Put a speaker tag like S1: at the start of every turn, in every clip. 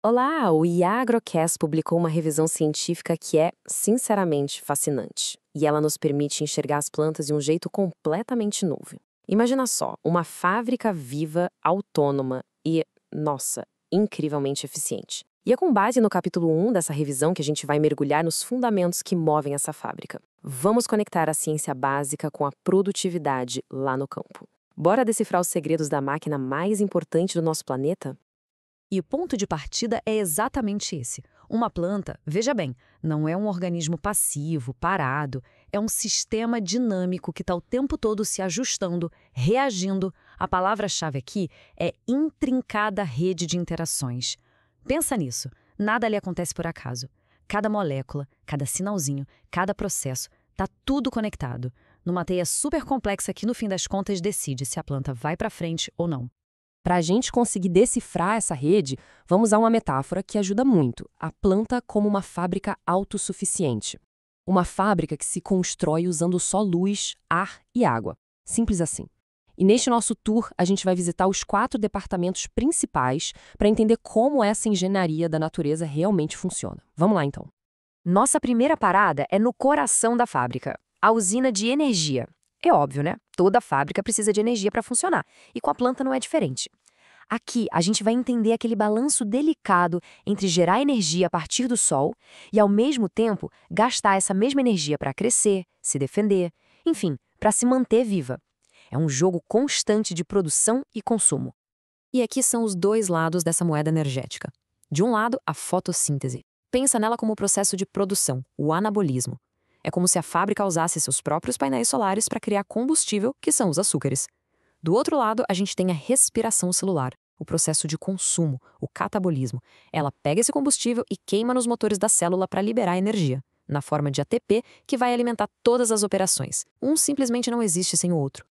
S1: Olá, o IA Agrocast publicou uma revisão científica que é, sinceramente, fascinante. E ela nos permite enxergar as plantas de um jeito completamente novo. Imagina só, uma fábrica viva, autônoma e, nossa, incrivelmente eficiente. E é com base no capítulo 1 dessa revisão que a gente vai mergulhar nos fundamentos que movem essa fábrica. Vamos conectar a ciência básica com a produtividade lá no campo. Bora decifrar os segredos da máquina mais importante do nosso planeta?
S2: E o ponto de partida é exatamente esse. Uma planta, veja bem, não é um organismo passivo, parado, é um sistema dinâmico que está o tempo todo se ajustando, reagindo. A palavra-chave aqui é intrincada rede de interações. Pensa nisso, nada ali acontece por acaso. Cada molécula, cada sinalzinho, cada processo, está tudo conectado. Numa teia super complexa que, no fim das contas, decide se a planta vai para frente ou não.
S3: Para a gente conseguir decifrar essa rede, vamos usar uma metáfora que ajuda muito: a planta como uma fábrica autossuficiente. Uma fábrica que se constrói usando só luz, ar e água. Simples assim. E neste nosso tour, a gente vai visitar os 4 departamentos principais para entender como essa engenharia da natureza realmente funciona. Vamos lá, então.
S4: Nossa primeira parada é no coração da fábrica, a usina de energia. É óbvio, né? Toda fábrica precisa de energia para funcionar, e com a planta não é diferente. Aqui, a gente vai entender aquele balanço delicado entre gerar energia a partir do sol e, ao mesmo tempo, gastar essa mesma energia para crescer, se defender, enfim, para se manter viva. É um jogo constante de produção e consumo.
S2: E aqui são os dois lados dessa moeda energética. De um lado, a fotossíntese. Pensa nela como o processo de produção, o anabolismo. É como se a fábrica usasse seus próprios painéis solares para criar combustível, que são os açúcares. Do outro lado, a gente tem a respiração celular, o processo de consumo, o catabolismo. Ela pega esse combustível e queima nos motores da célula para liberar energia, na forma de ATP, que vai alimentar todas as operações. Um simplesmente não existe sem o outro.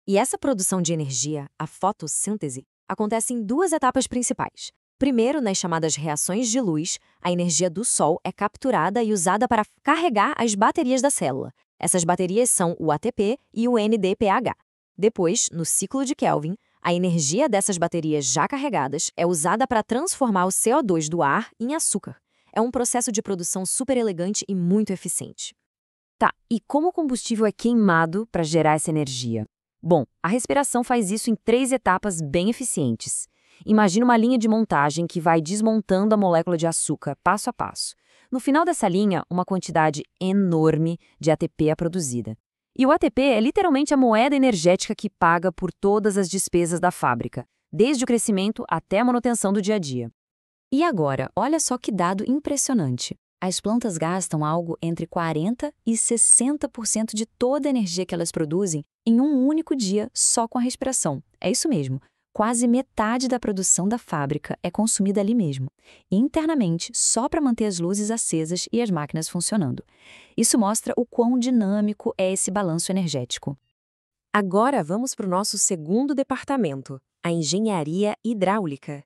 S4: E essa produção de energia, a fotossíntese, acontece em 2 etapas principais. Primeiro, nas chamadas reações de luz, a energia do Sol é capturada e usada para carregar as baterias da célula. Essas baterias são o ATP e o NDPH. Depois, no ciclo de Kelvin, a energia dessas baterias já carregadas é usada para transformar o CO2 do ar em açúcar. É um processo de produção super elegante e muito eficiente. Tá, e como o combustível é queimado para gerar essa energia? Bom, a respiração faz isso em 3 etapas bem eficientes. Imagina uma linha de montagem que vai desmontando a molécula de açúcar passo a passo. No final dessa linha, uma quantidade enorme de ATP é produzida. E o ATP é literalmente a moeda energética que paga por todas as despesas da fábrica, desde o crescimento até a manutenção do dia a dia. E agora, olha só que dado impressionante. As plantas gastam algo entre 40% e 60% de toda a energia que elas produzem em um único dia só com a respiração. É isso mesmo. Quase metade da produção da fábrica é consumida ali mesmo, internamente, só para manter as luzes acesas e as máquinas funcionando. Isso mostra o quão dinâmico é esse balanço energético.
S1: Agora vamos para o nosso segundo departamento, a engenharia hidráulica.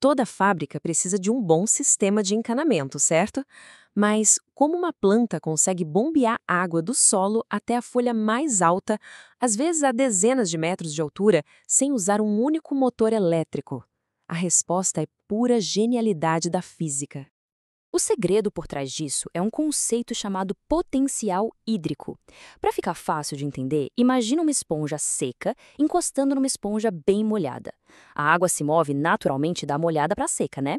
S1: Toda fábrica precisa de um bom sistema de encanamento, certo? Mas como uma planta consegue bombear água do solo até a folha mais alta, às vezes a dezenas de metros de altura, sem usar um único motor elétrico? A resposta é pura genialidade da física.
S4: O segredo por trás disso é um conceito chamado potencial hídrico. Para ficar fácil de entender, imagina uma esponja seca encostando numa esponja bem molhada. A água se move naturalmente da molhada para a seca, né?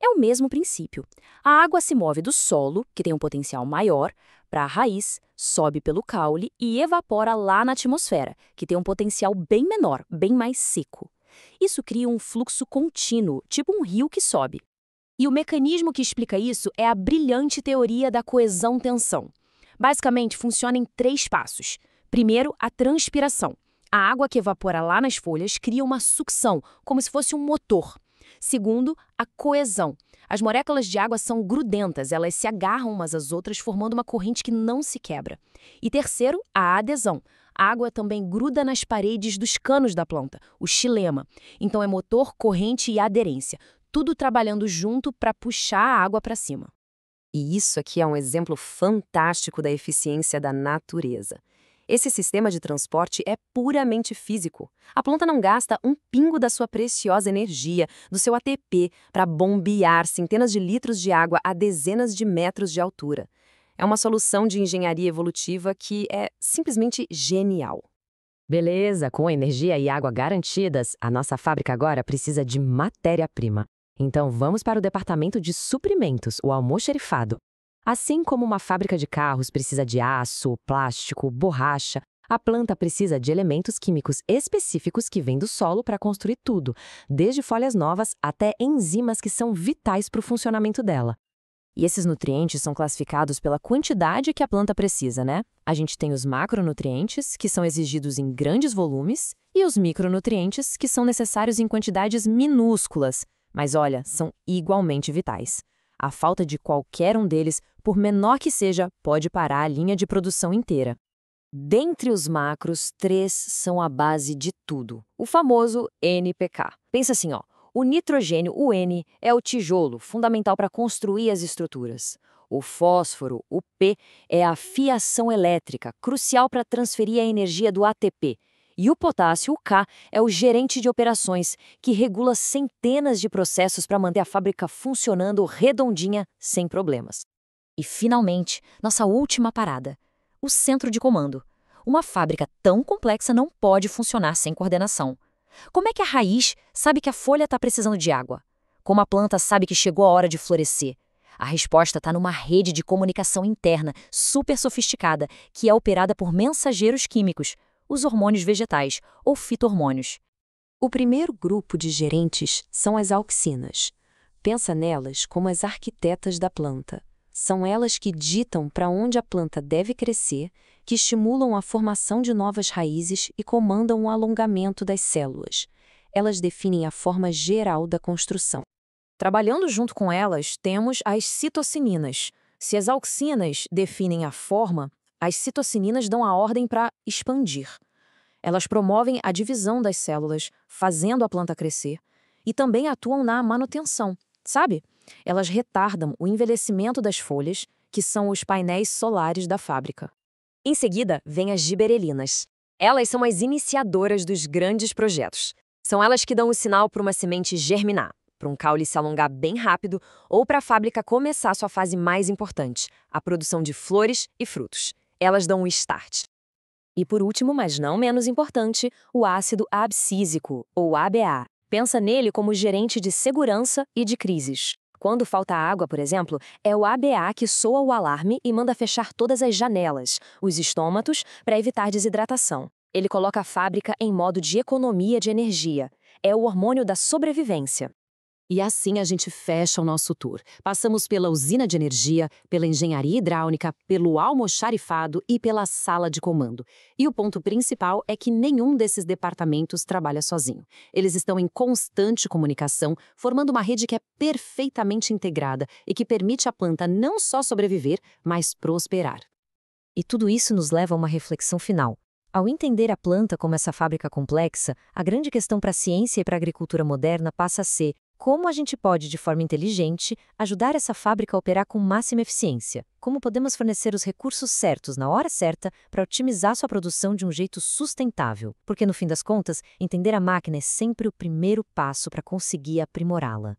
S4: É o mesmo princípio. A água se move do solo, que tem um potencial maior, para a raiz, sobe pelo caule e evapora lá na atmosfera, que tem um potencial bem menor, bem mais seco. Isso cria um fluxo contínuo, tipo um rio que sobe. E o mecanismo que explica isso é a brilhante teoria da coesão-tensão. Basicamente, funciona em 3 passos. Primeiro, a transpiração. A água que evapora lá nas folhas cria uma sucção, como se fosse um motor. Segundo, a coesão. As moléculas de água são grudentas, elas se agarram umas às outras, formando uma corrente que não se quebra. E terceiro, a adesão. A água também gruda nas paredes dos canos da planta, o xilema. Então é motor, corrente e aderência. Tudo trabalhando junto para puxar a água para cima.
S1: E isso aqui é um exemplo fantástico da eficiência da natureza. Esse sistema de transporte é puramente físico. A planta não gasta um pingo da sua preciosa energia, do seu ATP, para bombear centenas de litros de água a dezenas de metros de altura. É uma solução de engenharia evolutiva que é simplesmente genial.
S2: Beleza, com energia e água garantidas, a nossa fábrica agora precisa de matéria-prima. Então vamos para o departamento de suprimentos, o almoxarifado. Assim como uma fábrica de carros precisa de aço, plástico, borracha, a planta precisa de elementos químicos específicos que vêm do solo para construir tudo, desde folhas novas até enzimas que são vitais para o funcionamento dela. E esses nutrientes são classificados pela quantidade que a planta precisa, né? A gente tem os macronutrientes, que são exigidos em grandes volumes, e os micronutrientes, que são necessários em quantidades minúsculas, mas olha, são igualmente vitais. A falta de qualquer um deles, por menor que seja, pode parar a linha de produção inteira. Dentre os macros, 3 são a base de tudo. O famoso NPK. Pensa assim, ó. O nitrogênio, o N, é o tijolo, fundamental para construir as estruturas. O fósforo, o P, é a fiação elétrica, crucial para transferir a energia do ATP. E o potássio, o K, é o gerente de operações, que regula centenas de processos para manter a fábrica funcionando redondinha, sem problemas. E, finalmente, nossa última parada, o centro de comando. Uma fábrica tão complexa não pode funcionar sem coordenação. Como é que a raiz sabe que a folha está precisando de água? Como a planta sabe que chegou a hora de florescer? A resposta está numa rede de comunicação interna super sofisticada, que é operada por mensageiros químicos, os hormônios vegetais, ou fito-hormônios.
S1: O primeiro grupo de gerentes são as auxinas. Pensa nelas como as arquitetas da planta. São elas que ditam para onde a planta deve crescer, que estimulam a formação de novas raízes e comandam o alongamento das células. Elas definem a forma geral da construção. Trabalhando junto com elas, temos as citocininas. Se as auxinas definem a forma, as citocininas dão a ordem para expandir. Elas promovem a divisão das células, fazendo a planta crescer, e também atuam na manutenção, sabe? Elas retardam o envelhecimento das folhas, que são os painéis solares da fábrica. Em seguida, vêm as giberelinas. Elas são as iniciadoras dos grandes projetos. São elas que dão o sinal para uma semente germinar, para um caule se alongar bem rápido ou para a fábrica começar sua fase mais importante, a produção de flores e frutos. Elas dão o start. E por último, mas não menos importante, o ácido abscísico, ou ABA. Pensa nele como gerente de segurança e de crises. Quando falta água, por exemplo, é o ABA que soa o alarme e manda fechar todas as janelas, os estômatos, para evitar desidratação. Ele coloca a fábrica em modo de economia de energia. É o hormônio da sobrevivência. E assim a gente fecha o nosso tour. Passamos pela usina de energia, pela engenharia hidráulica, pelo almoxarifado e pela sala de comando. E o ponto principal é que nenhum desses departamentos trabalha sozinho. Eles estão em constante comunicação, formando uma rede que é perfeitamente integrada e que permite à planta não só sobreviver, mas prosperar. E tudo isso nos leva a uma reflexão final. Ao entender a planta como essa fábrica complexa, a grande questão para a ciência e para a agricultura moderna passa a ser: como a gente pode, de forma inteligente, ajudar essa fábrica a operar com máxima eficiência? Como podemos fornecer os recursos certos na hora certa para otimizar sua produção de um jeito sustentável? Porque, no fim das contas, entender a máquina é sempre o primeiro passo para conseguir aprimorá-la.